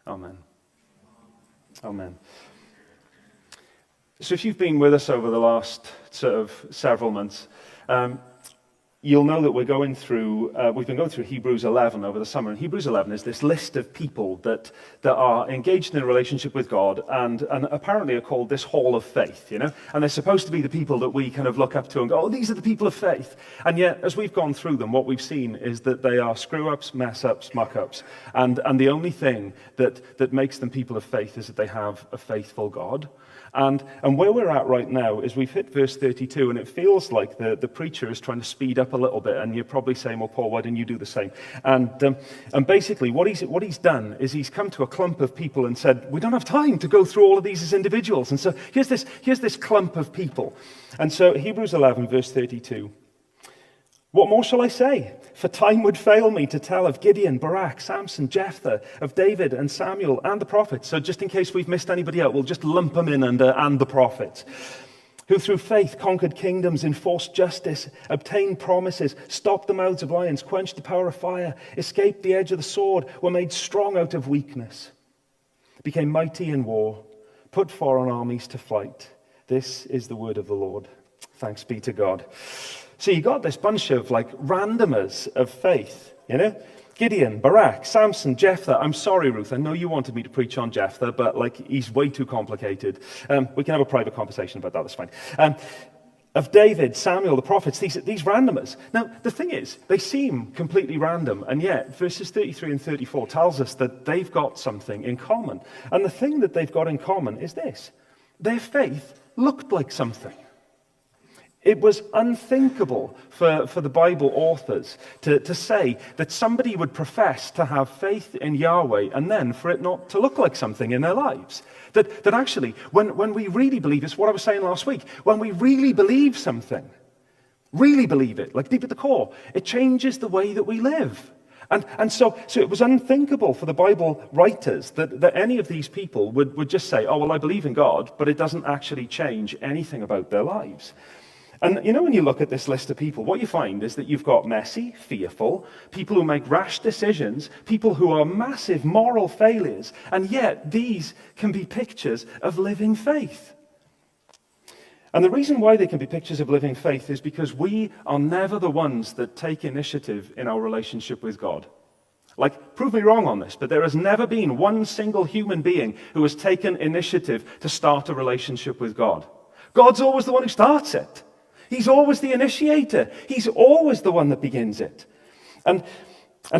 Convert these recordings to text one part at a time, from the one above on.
Amen. Amen. So if you've been with us over the last sort of several months, you'll know that we've been going through Hebrews 11 over the summer. And Hebrews 11 is this list of people that are engaged in a relationship with God and apparently are called this hall of faith, you know? And they're supposed to be the people that we kind of look up to and go, oh, these are the people of faith. And yet, as we've gone through them, what we've seen is that they are screw-ups, mess-ups, muck-ups. And the only thing that makes them people of faith is that they have a faithful God. And where we're at right now is we've hit verse 32, and it feels like the preacher is trying to speed up a little bit, and you're probably saying, well, Paul, why didn't you do the same? And basically what he's done is he's come to a clump of people and said, we don't have time to go through all of these as individuals. And so here's this clump of people. And so Hebrews 11, verse 32. What more shall I say? For time would fail me to tell of Gideon, Barak, Samson, Jephthah, of David and Samuel and the prophets. So just in case we've missed anybody out, we'll just lump them in under and the prophets. Who through faith conquered kingdoms, enforced justice, obtained promises, stopped the mouths of lions, quenched the power of fire, escaped the edge of the sword, were made strong out of weakness, became mighty in war, put foreign armies to flight. This is the word of the Lord. Thanks be to God. So you got this bunch of like randomers of faith, you know? Gideon, Barak, Samson, Jephthah. I'm sorry, Ruth, I know you wanted me to preach on Jephthah, but like he's way too complicated. We can have a private conversation about that, that's fine. Of David, Samuel, the prophets, these randomers. Now, the thing is, they seem completely random, and yet verses 33 and 34 tells us that they've got something in common. And the thing that they've got in common is this. Their faith looked like something. It was unthinkable for the Bible authors to say that somebody would profess to have faith in Yahweh and then for it not to look like something in their lives. That actually, when we really believe, it's what I was saying last week, when we really believe something, really believe it, like deep at the core, it changes the way that we live. And so it was unthinkable for the Bible writers that any of these people would just say, oh, well, I believe in God, but it doesn't actually change anything about their lives. And you know, when you look at this list of people, what you find is that you've got messy, fearful, people who make rash decisions, people who are massive moral failures, and yet these can be pictures of living faith. And the reason why they can be pictures of living faith is because we are never the ones that take initiative in our relationship with God. Like, prove me wrong on this, but there has never been one single human being who has taken initiative to start a relationship with God. God's always the one who starts it. He's always the initiator. He's always the one that begins it. And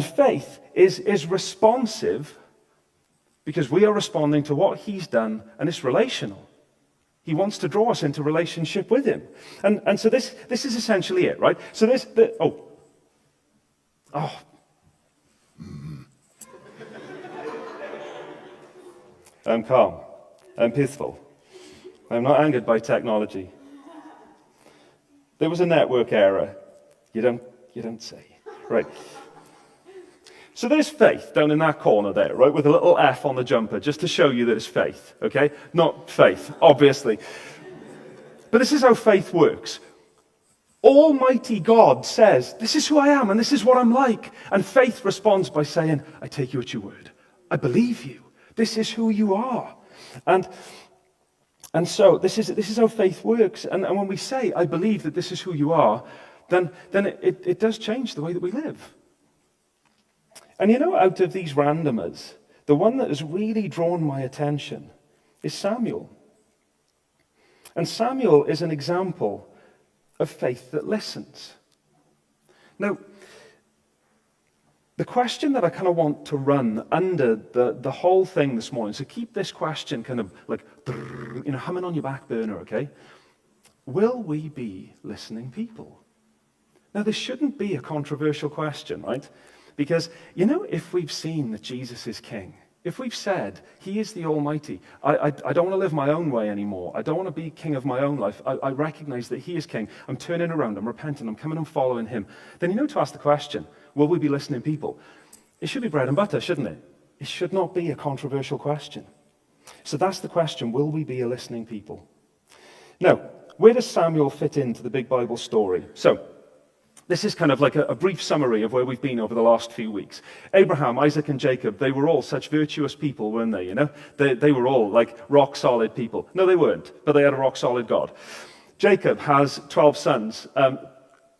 faith is responsive because we are responding to what he's done, and it's relational. He wants to draw us into relationship with him. And so this is essentially it, right? So I'm calm. I'm peaceful. I'm not angered by technology. There was a network error. You don't say. Right. So there's faith down in that corner there, right, with a little F on the jumper, just to show you that it's faith, okay? Not faith, obviously. But this is how faith works. Almighty God says, this is who I am and this is what I'm like. And faith responds by saying, I take you at your word. I believe you. This is who you are. And so this is how faith works. And when we say, I believe that this is who you are, then it does change the way that we live. And you know, out of these randomers, the one that has really drawn my attention is Samuel. And Samuel is an example of faith that listens. Now, the question that I kind of want to run under the whole thing this morning, so keep this question kind of like, humming on your back burner, okay? Will we be listening people? Now, this shouldn't be a controversial question, right? Because, you know, if we've seen that Jesus is king, if we've said he is the Almighty, I don't want to live my own way anymore. I don't want to be king of my own life. I recognize that he is king. I'm turning around. I'm repenting. I'm coming and following him. Then you know to ask the question, will we be listening people? It should be bread and butter, shouldn't it? It should not be a controversial question. So that's the question, will we be a listening people? Now, where does Samuel fit into the big Bible story? So, This is kind of like a brief summary of where we've been over the last few weeks. Abraham, Isaac, and Jacob, they were all such virtuous people, weren't they? You know, they were all like rock solid people. No, they weren't, but they had a rock solid God. Jacob has 12 sons.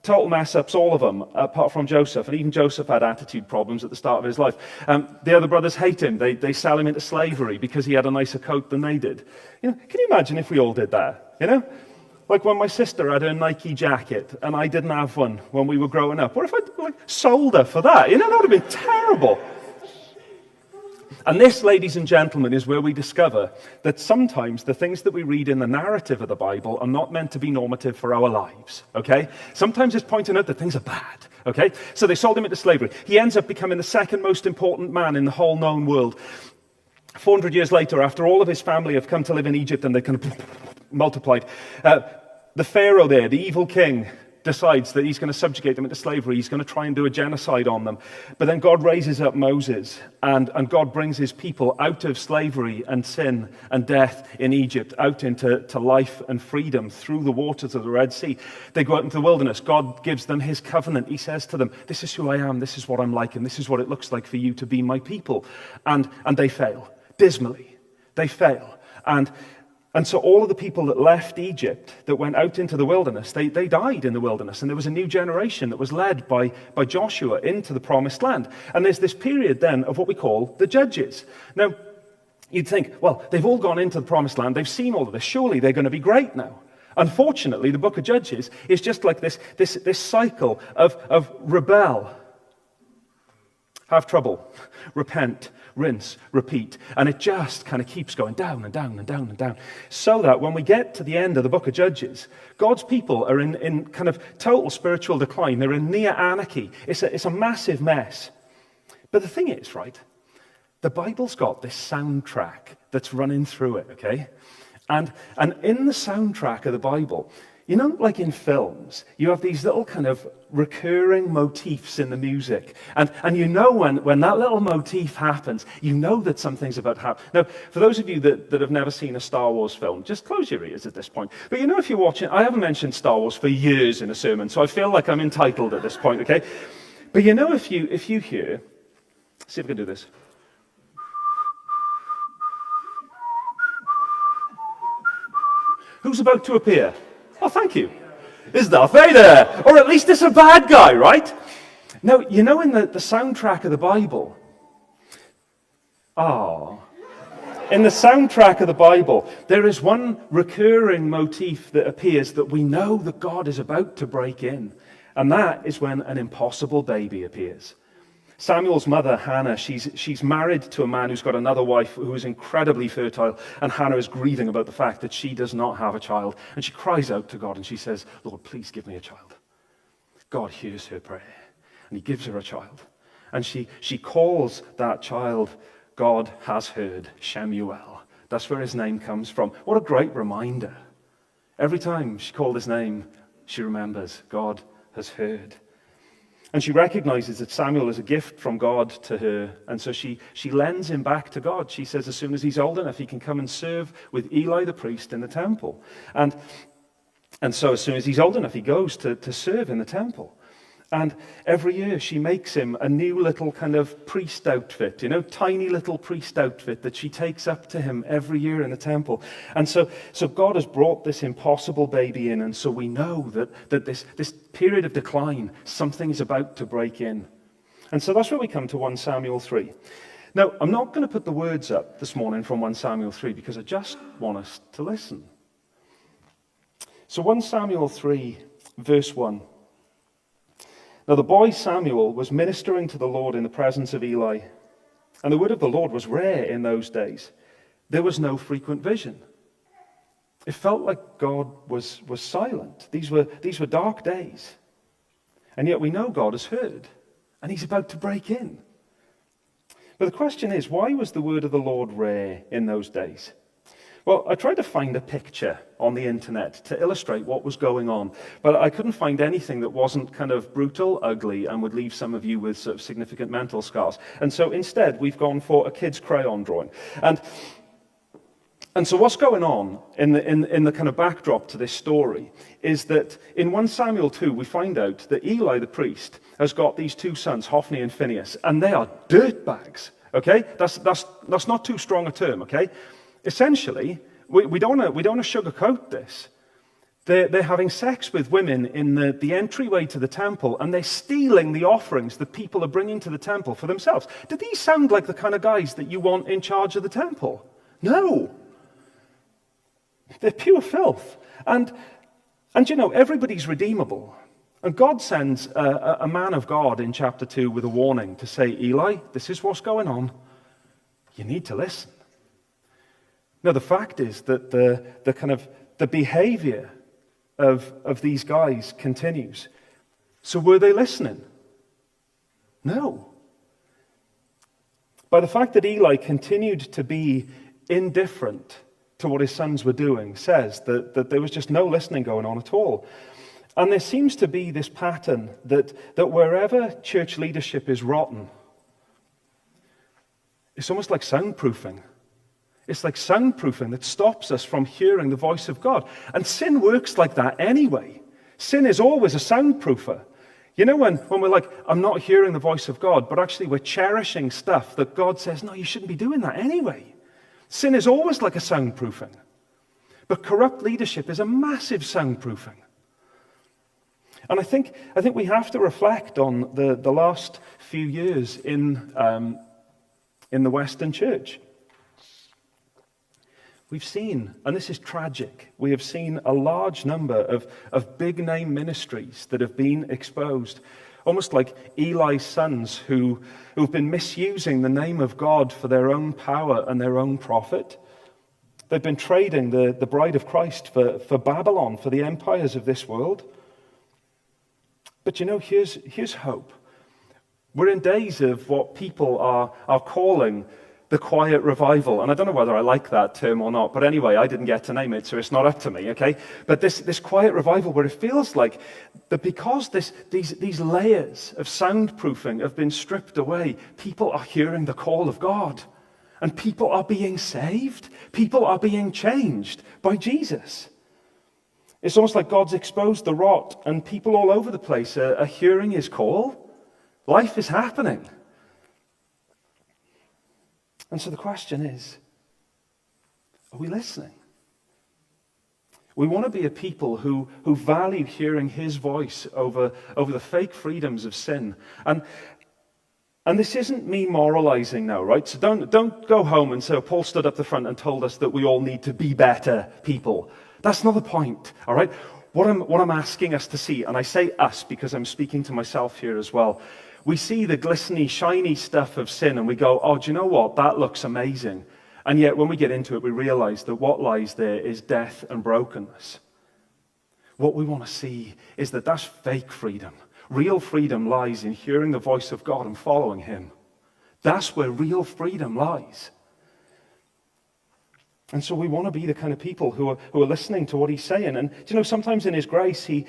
Total mess-ups, all of them, apart from Joseph. And even Joseph had attitude problems at the start of his life. The other brothers hate him. They sell him into slavery because he had a nicer coat than they did. You know, can you imagine if we all did that? You know? Like when my sister had her Nike jacket and I didn't have one when we were growing up. What if I sold her for that? You know, that would have been terrible. And this, ladies and gentlemen, is where we discover that sometimes the things that we read in the narrative of the Bible are not meant to be normative for our lives, okay? Sometimes it's pointing out that things are bad, okay? So they sold him into slavery. He ends up becoming the second most important man in the whole known world. 400 years later, after all of his family have come to live in Egypt and they kind of multiplied, the Pharaoh there, the evil king, decides that he's going to subjugate them into slavery. He's going to try and do a genocide on them. But then God raises up Moses, and God brings his people out of slavery and sin and death in Egypt, out into life and freedom through the waters of the Red Sea. They go out into the wilderness. God gives them his covenant. He says to them, this is who I am, this is what I'm like, and this is what it looks like for you to be my people. And they fail, dismally. They fail. And so all of the people that left Egypt, that went out into the wilderness, they died in the wilderness. And there was a new generation that was led by Joshua into the promised land. And there's this period then of what we call the Judges. Now, you'd think, well, they've all gone into the promised land. They've seen all of this. Surely they're going to be great now. Unfortunately, the book of Judges is just like this cycle of rebel, have trouble, repent, rinse, repeat. And it just kind of keeps going down and down and down and down. So that when we get to the end of the book of Judges, God's people are in kind of total spiritual decline. They're in near anarchy. It's a massive mess. But the thing is, right, the Bible's got this soundtrack that's running through it, okay? And in the soundtrack of the Bible, you know, like in films, you have these little kind of recurring motifs in the music. And you know when that little motif happens, you know that something's about to happen. Now, for those of you that have never seen a Star Wars film, just close your ears at this point. But you know, if you're watching, I haven't mentioned Star Wars for years in a sermon, so I feel like I'm entitled at this point, okay? But you know, if you hear, see if I can do this. Who's about to appear? Oh, thank you. It's Darth Vader. Or at least it's a bad guy, right? Now, you know in the soundtrack of the Bible, in the soundtrack of the Bible, there is one recurring motif that appears that we know that God is about to break in. And that is when an impossible baby appears. Samuel's mother, Hannah, she's married to a man who's got another wife who is incredibly fertile, and Hannah is grieving about the fact that she does not have a child. And she cries out to God and she says, Lord, please give me a child. God hears her prayer and he gives her a child. And she calls that child, God has heard, Shemuel. That's where his name comes from. What a great reminder. Every time she called his name, she remembers God has heard. And she recognizes that Samuel is a gift from God to her. And so she lends him back to God. She says as soon as he's old enough, he can come and serve with Eli the priest in the temple. And so as soon as he's old enough, he goes to serve in the temple. And every year she makes him a new little kind of priest outfit, you know, tiny little priest outfit that she takes up to him every year in the temple. And so God has brought this impossible baby in, and so we know that this period of decline, something is about to break in. And so that's where we come to 1 Samuel 3. Now, I'm not going to put the words up this morning from 1 Samuel 3 because I just want us to listen. So 1 Samuel 3, verse 1. Now the boy Samuel was ministering to the Lord in the presence of Eli, and the word of the Lord was rare in those days. There was no frequent vision. It felt like God was silent. These were dark days. And yet we know God has heard, and he's about to break in. But the question is, why was the word of the Lord rare in those days? Well, I tried to find a picture on the internet to illustrate what was going on, but I couldn't find anything that wasn't kind of brutal, ugly, and would leave some of you with sort of significant mental scars. And so instead, we've gone for a kid's crayon drawing. And And so what's going on in the kind of backdrop to this story is that in 1 Samuel 2, we find out that Eli the priest has got these two sons, Hophni and Phinehas, and they are dirtbags, okay? That's not too strong a term, okay? Essentially, we don't want to sugarcoat this. They're having sex with women in the entryway to the temple, and they're stealing the offerings that people are bringing to the temple for themselves. Do these sound like the kind of guys that you want in charge of the temple? No. They're pure filth. And you know, everybody's redeemable. And God sends a man of God in chapter 2 with a warning to say, Eli, this is what's going on. You need to listen. Now, the fact is that the behavior of these guys continues. So were they listening? No. By the fact that Eli continued to be indifferent to what his sons were doing says that there was just no listening going on at all. And there seems to be this pattern that wherever church leadership is rotten, it's almost like soundproofing. It's like soundproofing that stops us from hearing the voice of God. And sin works like that anyway. Sin is always a soundproofer. You know, when we're like, I'm not hearing the voice of God, but actually we're cherishing stuff that God says, no, you shouldn't be doing that anyway. Sin is always like a soundproofing. But corrupt leadership is a massive soundproofing. And I think we have to reflect on the last few years in the Western church. We've seen, and this is tragic, we have seen a large number of big-name ministries that have been exposed, almost like Eli's sons who've been misusing the name of God for their own power and their own profit. They've been trading the bride of Christ for Babylon, for the empires of this world. But you know, here's hope. We're in days of what people are calling the quiet revival. And I don't know whether I like that term or not, but anyway, I didn't get to name it, so it's not up to me, okay? But this quiet revival where it feels like that because these layers of soundproofing have been stripped away, people are hearing the call of God. And people are being saved. People are being changed by Jesus. It's almost like God's exposed the rot, and people all over the place are hearing his call. Life is happening. And so the question is, are we listening? We want to be a people who value hearing his voice over the fake freedoms of sin. And this isn't me moralizing now, right? So don't go home and say, oh, Paul stood up the front and told us that we all need to be better people. That's not the point, all right? What I'm asking us to see, and I say us because I'm speaking to myself here as well, we see the glistening, shiny stuff of sin and we go, oh, do you know what? That looks amazing. And yet when we get into it, we realize that what lies there is death and brokenness. What we want to see is that that's fake freedom. Real freedom lies in hearing the voice of God and following him. That's where real freedom lies. And so we want to be the kind of people who are listening to what he's saying. And, you know, sometimes in his grace, he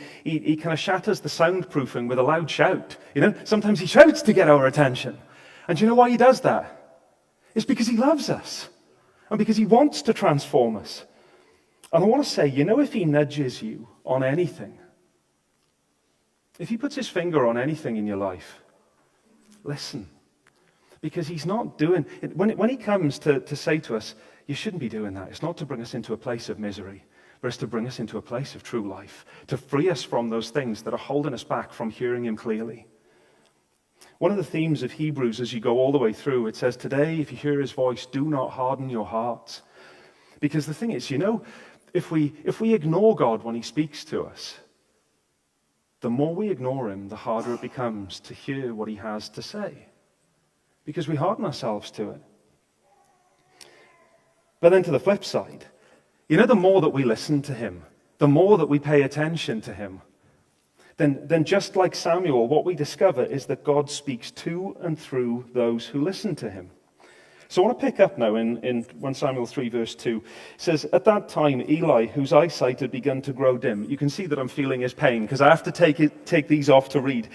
kind of shatters the soundproofing with a loud shout. You know, sometimes he shouts to get our attention. And do you know why he does that? It's because he loves us. And because he wants to transform us. And I want to say, you know, if he nudges you on anything, if he puts his finger on anything in your life, listen. Because he's not doing it. When he comes to say to us, you shouldn't be doing that. It's not to bring us into a place of misery, but it's to bring us into a place of true life, to free us from those things that are holding us back from hearing him clearly. One of the themes of Hebrews as you go all the way through, it says, today, if you hear his voice, do not harden your hearts. Because the thing is, you know, if we ignore God when he speaks to us, the more we ignore him, the harder it becomes to hear what he has to say. Because we harden ourselves to it. But then to the flip side, you know, the more that we listen to him, the more that we pay attention to him, then just like Samuel, what we discover is that God speaks to and through those who listen to him. So I want to pick up now in 1 Samuel 3 verse 2. It says, at that time Eli, whose eyesight had begun to grow dim. You can see that I'm feeling his pain because I have to take these off to read.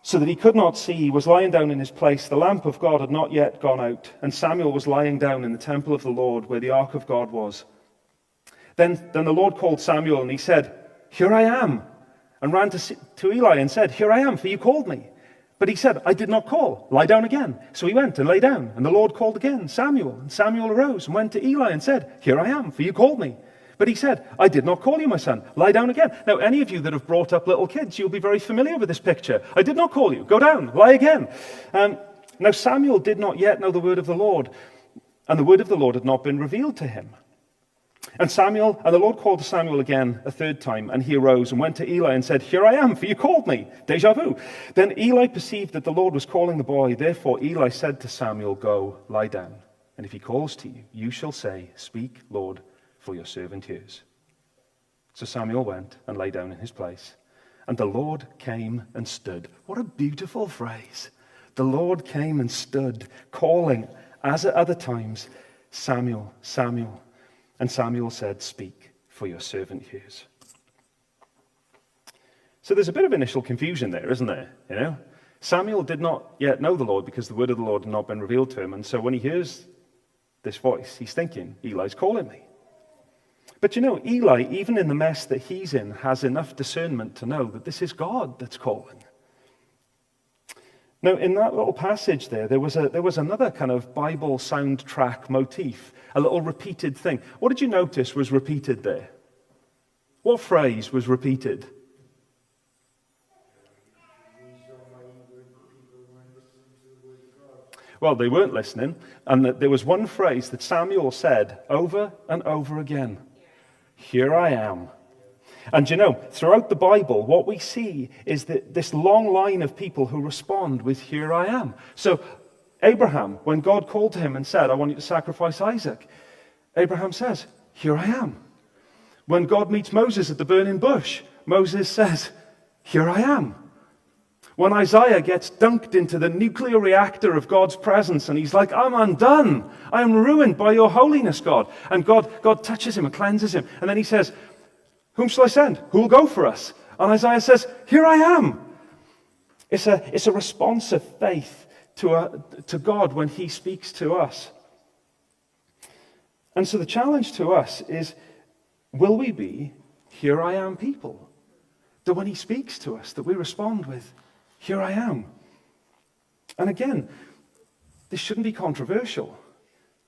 so that he could not see. He was lying down in his place. The lamp of God had not yet gone out, and Samuel was lying down in the temple of the Lord where the ark of God was. Then the Lord called Samuel, and he said, "Here I am," and ran to Eli and said, "Here I am, for you called me." But he said, "I did not call. Lie down again." So he went and lay down, and the Lord called again, "Samuel." And Samuel arose and went to Eli and said, "Here I am, for you called me." But he said, "I did not call you, my son. Lie down again." Now, any of you that have brought up little kids, you'll be very familiar with this picture. "I did not call you. Go down. Lie again." Now, Samuel did not yet know the word of the Lord, and the word of the Lord had not been revealed to him. And the Lord called to Samuel again a third time, and he arose and went to Eli and said, "Here I am, for you called me." Deja vu. Then Eli perceived that the Lord was calling the boy. Therefore Eli said to Samuel, "Go, lie down. And if he calls to you, you shall say, 'Speak, Lord, for your servant hears.'" So Samuel went and lay down in his place. And the Lord came and stood. What a beautiful phrase. The Lord came and stood, calling, as at other times, "Samuel, Samuel." And Samuel said, "Speak, for your servant hears." So there's a bit of initial confusion there, isn't there? You know, Samuel did not yet know the Lord because the word of the Lord had not been revealed to him. And so when he hears this voice, he's thinking, Eli's calling me. But you know, Eli, even in the mess that he's in, has enough discernment to know that this is God that's calling. Now, in that little passage there was another kind of Bible soundtrack motif, a little repeated thing. What did you notice was repeated there? What phrase was repeated? Well, they weren't listening, and there was one phrase that Samuel said over and over again. "Here I am." And you know, throughout the Bible, what we see is that this long line of people who respond with, "Here I am." So Abraham, when God called to him and said, "I want you to sacrifice Isaac," Abraham says, "Here I am." When God meets Moses at the burning bush, Moses says, "Here I am." When Isaiah gets dunked into the nuclear reactor of God's presence and he's like, "I'm undone. I am ruined by your holiness, God." And God touches him and cleanses him. And then he says, "Whom shall I send? Who will go for us?" And Isaiah says, "Here I am." It's a response of faith to God when he speaks to us. And so the challenge to us is, will we be "Here I am" people? That when he speaks to us, that we respond with, "Here I am." And again, this shouldn't be controversial.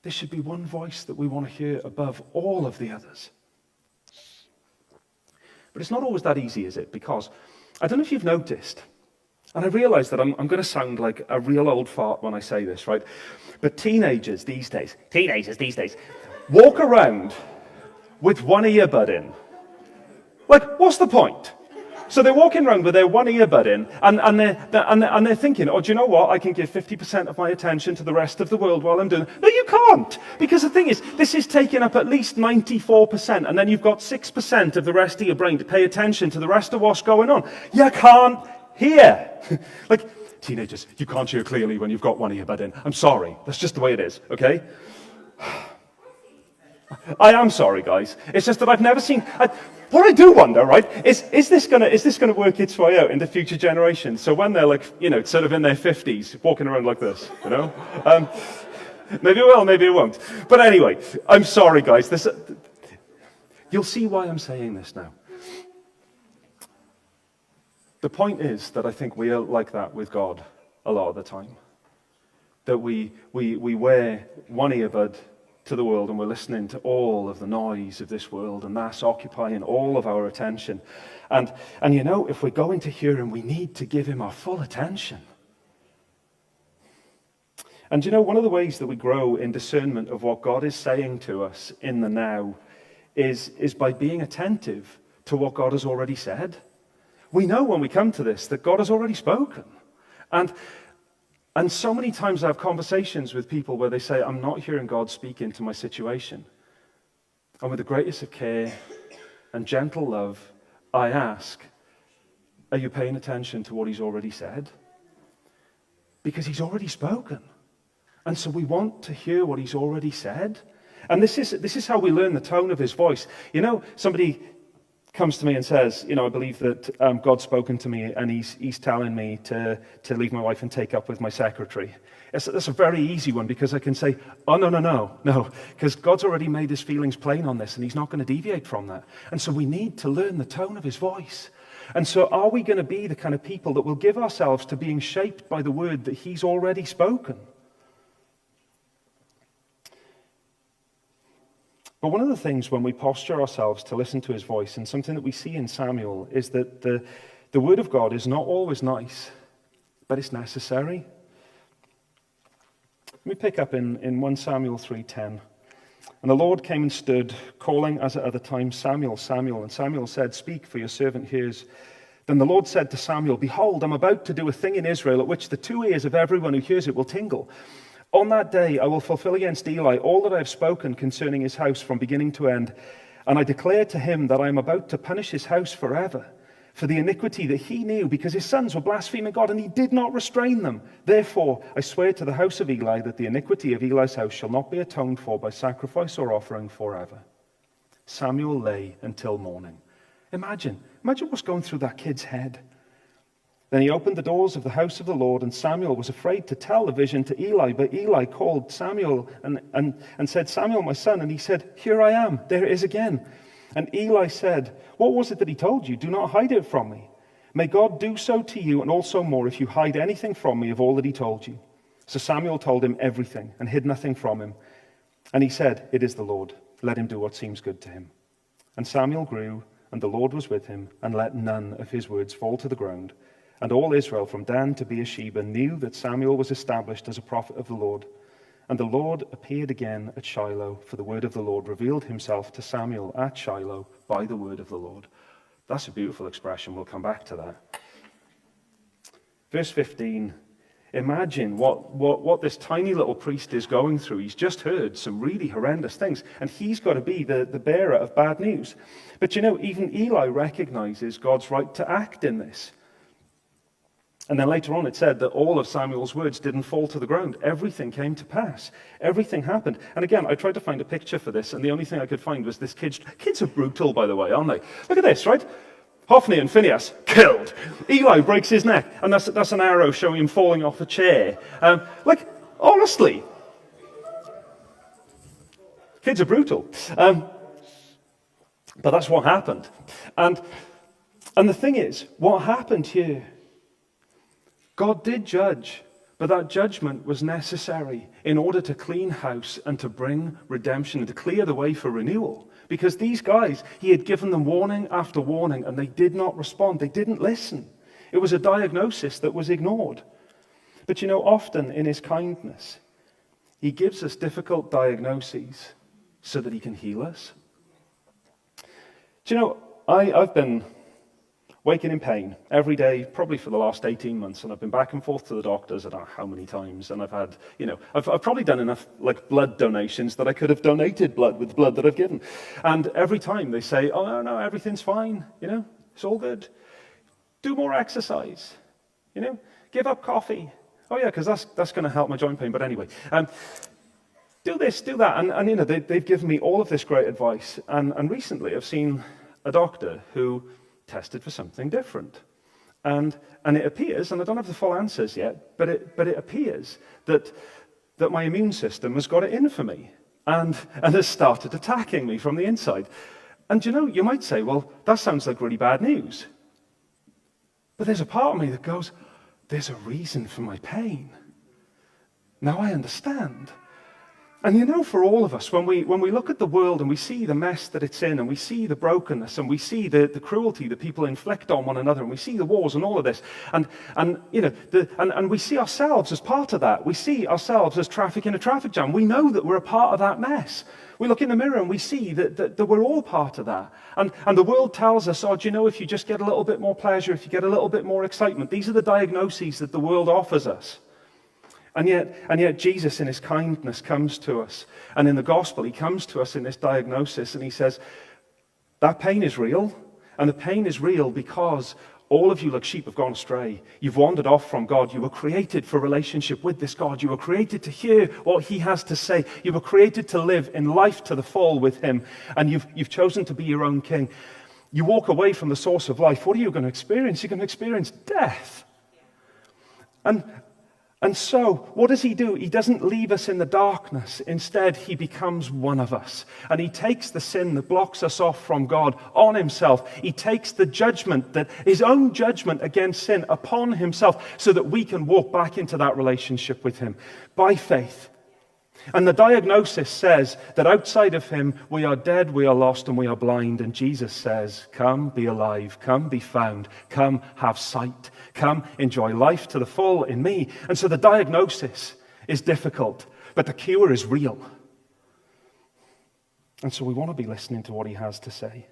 This should be one voice that we want to hear above all of the others. But it's not always that easy, is it? Because I don't know if you've noticed, and I realize that I'm going to sound like a real old fart when I say this, right? But teenagers these days walk around with one earbud in. Like, what's the point? So they're walking around with their one earbud in, and they're thinking, "Oh, do you know what? I can give 50% of my attention to the rest of the world while I'm doing it." No, you can't. Because the thing is, this is taking up at least 94%, and then you've got 6% of the rest of your brain to pay attention to the rest of what's going on. You can't hear. Like, teenagers, you can't hear clearly when you've got one earbud in. I'm sorry. That's just the way it is, okay? I am sorry, guys. It's just that I've never seen... What I do wonder, right, is this gonna work its way out into future generations? So when they're like, you know, sort of in their 50s, walking around like this, you know? Maybe it will, maybe it won't. But anyway, I'm sorry, guys. You'll see why I'm saying this now. The point is that I think we are like that with God a lot of the time. That we wear one earbud to the world and we're listening to all of the noise of this world, and that's occupying all of our attention. And you know, if we're going to hear him, we need to give him our full attention. And you know, one of the ways that we grow in discernment of what God is saying to us in the now is by being attentive to what God has already said. We know when we come to this that God has already spoken. And so many times I have conversations with people where they say, "I'm not hearing God speak into my situation." And with the greatest of care and gentle love, I ask, "Are you paying attention to what he's already said?" Because he's already spoken. And so we want to hear what he's already said. And this is how we learn the tone of his voice. You know, somebody comes to me and says, I believe that God's spoken to me and he's telling me to leave my wife and take up with my secretary. That's a very easy one because I can say, oh, no, because God's already made his feelings plain on this and he's not going to deviate from that. And so we need to learn the tone of his voice. And so are we going to be the kind of people that will give ourselves to being shaped by the word that he's already spoken? But one of the things when we posture ourselves to listen to his voice, and something that we see in Samuel, is that the word of God is not always nice, but it's necessary. Let me pick up in 1 Samuel 3:10. And the Lord came and stood, calling as at other times, Samuel, Samuel. And Samuel said, speak, for your servant hears. Then the Lord said to Samuel, behold, I'm about to do a thing in Israel at which the two ears of everyone who hears it will tingle. On that day I will fulfill against Eli all that I have spoken concerning his house from beginning to end. And I declare to him that I am about to punish his house forever for the iniquity that he knew, because his sons were blaspheming God, and he did not restrain them. Therefore I swear to the house of Eli that the iniquity of Eli's house shall not be atoned for by sacrifice or offering forever. Samuel lay until morning. Imagine what's going through that kid's head. Then he opened the doors of the house of the Lord, and Samuel was afraid to tell the vision to Eli. But Eli called Samuel and said, Samuel, my son. And he said, here I am. There it is again. And Eli said, what was it that he told you? Do not hide it from me. May God do so to you, and also more, if you hide anything from me of all that he told you. So Samuel told him everything and hid nothing from him. And he said, it is the Lord. Let him do what seems good to him. And Samuel grew, and the Lord was with him, and let none of his words fall to the ground. And all Israel from Dan to Beersheba knew that Samuel was established as a prophet of the Lord. And the Lord appeared again at Shiloh, for the word of the Lord revealed himself to Samuel at Shiloh by the word of the Lord. That's a beautiful expression. We'll come back to that. Verse 15. Imagine what this tiny little priest is going through. He's just heard some really horrendous things, and he's got to be the bearer of bad news. But even Eli recognizes God's right to act in this. And then later on it said that all of Samuel's words didn't fall to the ground. Everything came to pass. Everything happened. And again, I tried to find a picture for this, and the only thing I could find was this kid. Kids are brutal, by the way, aren't they? Look at this, right? Hophni and Phinehas, killed. Eli breaks his neck, and that's an arrow showing him falling off a chair. Honestly, kids are brutal. But that's what happened. And the thing is, what happened here, God did judge, but that judgment was necessary in order to clean house and to bring redemption and to clear the way for renewal. Because these guys, he had given them warning after warning, and they did not respond. They didn't listen. It was a diagnosis that was ignored. But often in his kindness, he gives us difficult diagnoses so that he can heal us. I've been waking in pain every day, probably for the last 18 months, and I've been back and forth to the doctors, I don't know how many times, and I've had, I've probably done enough blood donations that I could have donated blood with blood that I've given. And every time they say, oh, no, everything's fine, it's all good. Do more exercise, give up coffee. Oh yeah, because that's going to help my joint pain, but anyway. Do this, do that, and they've given me all of this great advice, and recently I've seen a doctor who tested for something different. And it appears, and I don't have the full answers yet, but it appears that my immune system has got it in for me and has started attacking me from the inside. And you might say, well, that sounds like really bad news. But there's a part of me that goes, there's a reason for my pain. Now I understand. And for all of us, when we look at the world and we see the mess that it's in, and we see the brokenness, and we see the cruelty that people inflict on one another, and we see the wars and all of this, and we see ourselves as part of that. We see ourselves as traffic in a traffic jam. We know that we're a part of that mess. We look in the mirror and we see that we're all part of that. And the world tells us, if you just get a little bit more pleasure, if you get a little bit more excitement, these are the diagnoses that the world offers us. And yet Jesus in his kindness comes to us. And in the gospel, he comes to us in this diagnosis and he says, that pain is real. And the pain is real because all of you like sheep have gone astray. You've wandered off from God. You were created for relationship with this God. You were created to hear what he has to say. You were created to live in life to the full with him. And you've chosen to be your own king. You walk away from the source of life, what are you going to experience? You're going to experience death. And so, what does he do? He doesn't leave us in the darkness. Instead, he becomes one of us. And he takes the sin that blocks us off from God on himself. He takes the judgment, his own judgment against sin upon himself, so that we can walk back into that relationship with him by faith. And the diagnosis says that outside of him, we are dead, we are lost, and we are blind. And Jesus says, come, be alive, come, be found, come, have sight, come, enjoy life to the full in me. And so the diagnosis is difficult, but the cure is real. And so we want to be listening to what he has to say.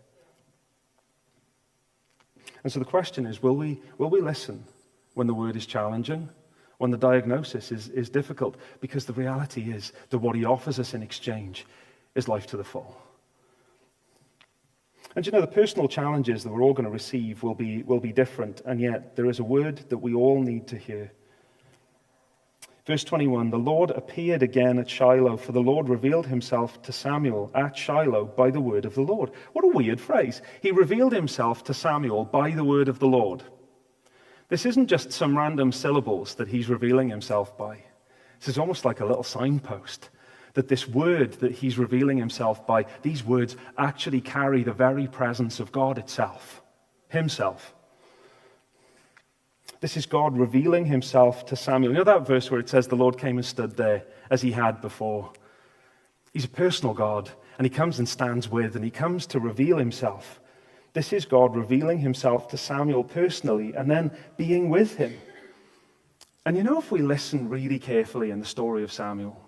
And so the question is, will we listen when the word is challenging? When the diagnosis is difficult, because the reality is that what he offers us in exchange is life to the full. And the personal challenges that we're all going to receive will be different, and yet there is a word that we all need to hear. Verse 21, the Lord appeared again at Shiloh, for the Lord revealed himself to Samuel at Shiloh by the word of the Lord. What a weird phrase. He revealed himself to Samuel by the word of the Lord. This isn't just some random syllables that he's revealing himself by. This is almost like a little signpost that this word that he's revealing himself by, these words actually carry the very presence of God itself, himself. This is God revealing himself to Samuel. You know that verse where it says the Lord came and stood there as he had before? He's a personal God, and he comes and stands with, and he comes to reveal himself. This is God revealing himself to Samuel personally and then being with him. And if we listen really carefully in the story of Samuel,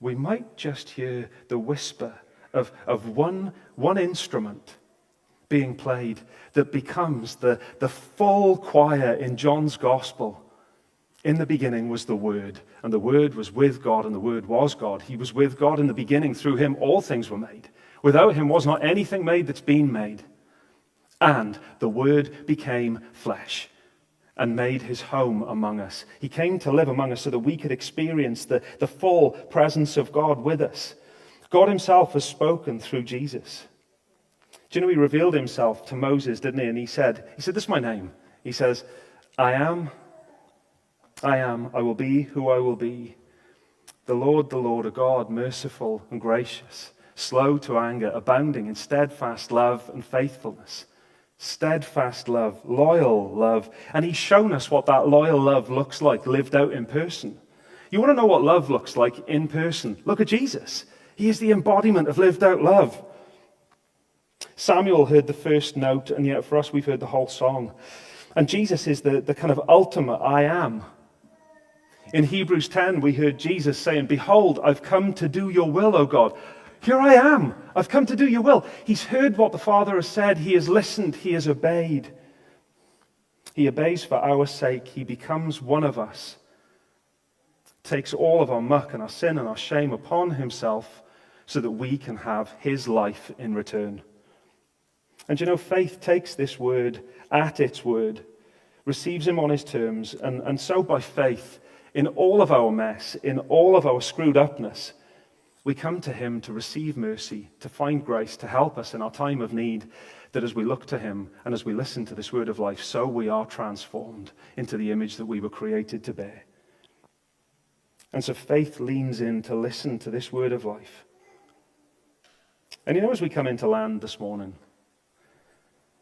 we might just hear the whisper of one instrument being played that becomes the full choir in John's gospel. In the beginning was the Word, and the Word was with God, and the Word was God. He was with God in the beginning. Through him all things were made. Without him was not anything made that's been made. And the Word became flesh and made his home among us. He came to live among us so that we could experience the full presence of God with us. God himself has spoken through Jesus. Do you know he revealed himself to Moses, didn't he? And he said, this is my name. He says, I am, I will be who I will be. The Lord, a God, merciful and gracious, slow to anger, abounding in steadfast love and faithfulness. Steadfast love, loyal love. And he's shown us what that loyal love looks like lived out in person. You want to know what love looks like in person? Look at Jesus. He is the embodiment of lived out love. Samuel heard the first note, and yet for us we've heard the whole song. And Jesus is the kind of ultimate I am. In Hebrews 10 we heard Jesus saying, behold, I've come to do your will, O God. Here I am. I've come to do your will. He's heard what the Father has said. He has listened. He has obeyed. He obeys for our sake. He becomes one of us. Takes all of our muck and our sin and our shame upon himself so that we can have his life in return. And faith takes this word at its word, receives him on his terms, and so by faith, in all of our mess, in all of our screwed upness, we come to him to receive mercy, to find grace, to help us in our time of need, that as we look to him and as we listen to this word of life, so we are transformed into the image that we were created to bear. And so faith leans in to listen to this word of life. And as we come into land this morning,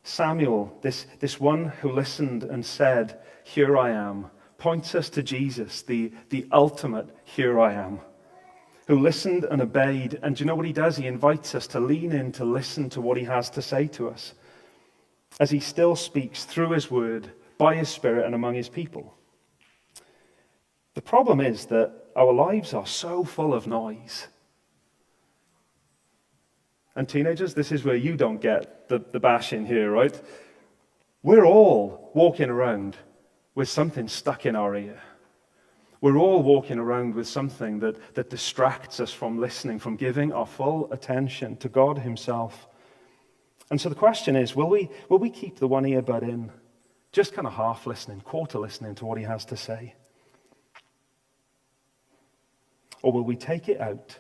Samuel, this one who listened and said, here I am, points us to Jesus, the ultimate here I am, who listened and obeyed. And do you know what he does? He invites us to lean in, to listen to what he has to say to us, as he still speaks through his word, by his Spirit and among his people. The problem is that our lives are so full of noise. And teenagers, this is where you don't get the bash in here, right? We're all walking around with something stuck in our ear. We're all walking around with something that distracts us from listening, from giving our full attention to God himself. And so the question is, will we keep the one earbud in, just kind of half listening, quarter listening to what he has to say? Or will we take it out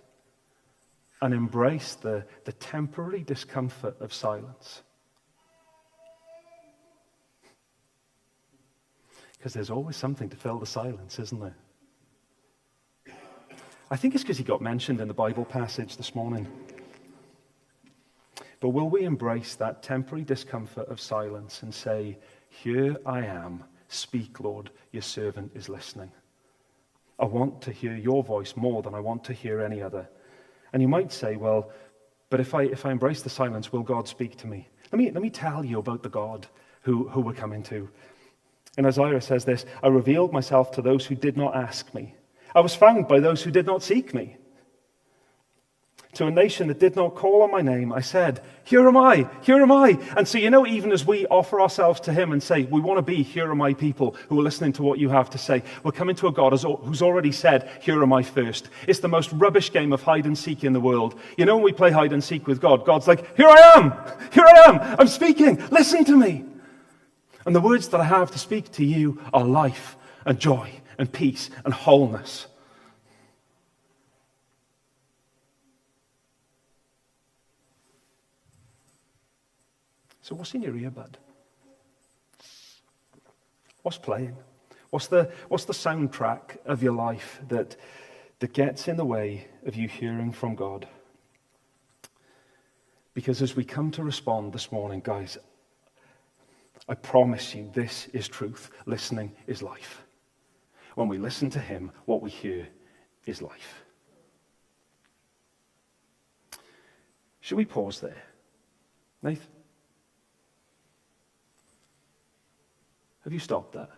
and embrace the temporary discomfort of silence? because there's always something to fill the silence, isn't there? I think it's because he got mentioned in the Bible passage this morning. But will we embrace that temporary discomfort of silence and say, here I am, speak, Lord, your servant is listening. I want to hear your voice more than I want to hear any other. And you might say, well, but if I embrace the silence, will God speak to me? Let me tell you about the God who we're coming to. And Isaiah says this, I revealed myself to those who did not ask me. I was found by those who did not seek me. To a nation that did not call on my name, I said, here am I, here am I. And so, even as we offer ourselves to him and say, we want to be, here are my people who are listening to what you have to say, we're coming to a God who's already said, here am I first. It's the most rubbish game of hide and seek in the world. When we play hide and seek with God, God's like, here I am, I'm speaking, listen to me. And the words that I have to speak to you are life and joy and peace and wholeness. So what's in your earbud? What's playing? What's the soundtrack of your life that gets in the way of you hearing from God? Because as we come to respond this morning, guys, I promise you this is truth. Listening is life. When we listen to him, what we hear is life. Should we pause there? Nathan? Have you stopped that?